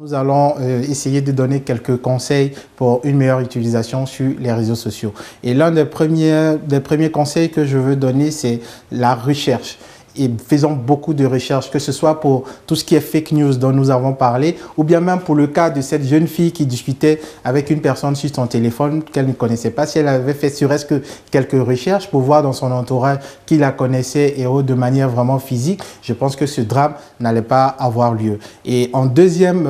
Nous allons essayer de donner quelques conseils pour une meilleure utilisation sur les réseaux sociaux. Et l'un des premiers conseils que je veux donner, c'est la recherche. Et faisons beaucoup de recherches, que ce soit pour tout ce qui est fake news dont nous avons parlé, ou bien même pour le cas de cette jeune fille qui discutait avec une personne sur son téléphone qu'elle ne connaissait pas. Si elle avait fait serait-ce que quelques recherches pour voir dans son entourage qui la connaissait et de manière vraiment physique, je pense que ce drame n'allait pas avoir lieu. Et en deuxième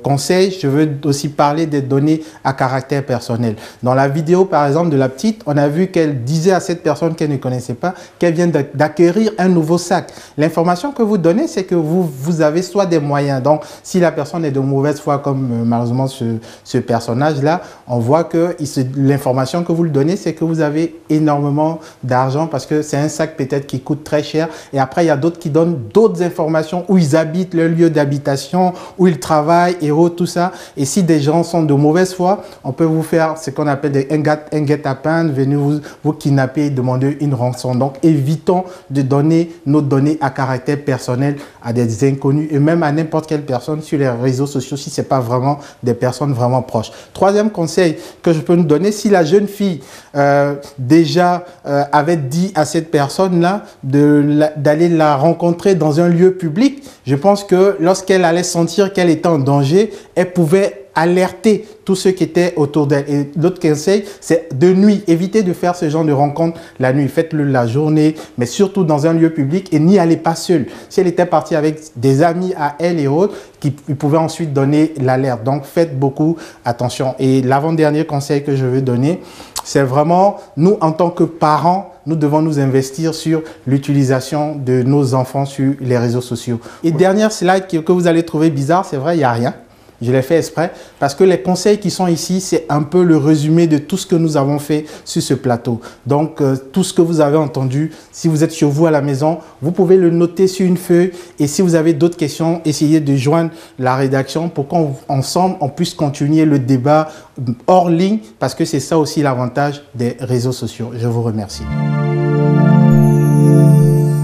conseil, je veux aussi parler des données à caractère personnel. Dans la vidéo, par exemple, de la petite, on a vu qu'elle disait à cette personne qu'elle ne connaissait pas qu'elle vient d'acquérir un nouveau sac. L'information que vous donnez, c'est que vous avez soit des moyens. Donc, si la personne est de mauvaise foi, comme malheureusement ce personnage-là, on voit que l'information que vous lui donnez, c'est que vous avez énormément d'argent parce que c'est un sac peut-être qui coûte très cher. Et après, il y a d'autres qui donnent d'autres informations où ils habitent, leur lieu d'habitation, où ils travaillent, et tout ça. Et si des gens sont de mauvaise foi, on peut vous faire ce qu'on appelle un guet-apens, venir vous kidnapper et demander une rançon. Donc, évitons de donner nos données à caractère personnel à des inconnus et même à n'importe quelle personne sur les réseaux sociaux si ce n'est pas vraiment des personnes vraiment proches. Troisième conseil que je peux nous donner, si la jeune fille déjà avait dit à cette personne-là d'aller la rencontrer dans un lieu public, je pense que lorsqu'elle allait sentir qu'elle était en danger, elle pouvait alerter tous ceux qui étaient autour d'elle. Et l'autre conseil, c'est de nuit. Évitez de faire ce genre de rencontres la nuit. Faites-le la journée, mais surtout dans un lieu public et n'y allez pas seul. Si elle était partie avec des amis à elle et autres, qui pouvaient ensuite donner l'alerte. Donc, faites beaucoup attention. Et l'avant-dernier conseil que je veux donner, c'est vraiment, nous, en tant que parents, nous devons nous investir sur l'utilisation de nos enfants sur les réseaux sociaux. Et dernière slide que vous allez trouver bizarre, c'est vrai, il n'y a rien. Je l'ai fait exprès parce que les conseils qui sont ici, c'est un peu le résumé de tout ce que nous avons fait sur ce plateau. Donc, tout ce que vous avez entendu, si vous êtes chez vous à la maison, vous pouvez le noter sur une feuille. Et si vous avez d'autres questions, essayez de joindre la rédaction pour qu'ensemble, on puisse continuer le débat hors ligne parce que c'est ça aussi l'avantage des réseaux sociaux. Je vous remercie.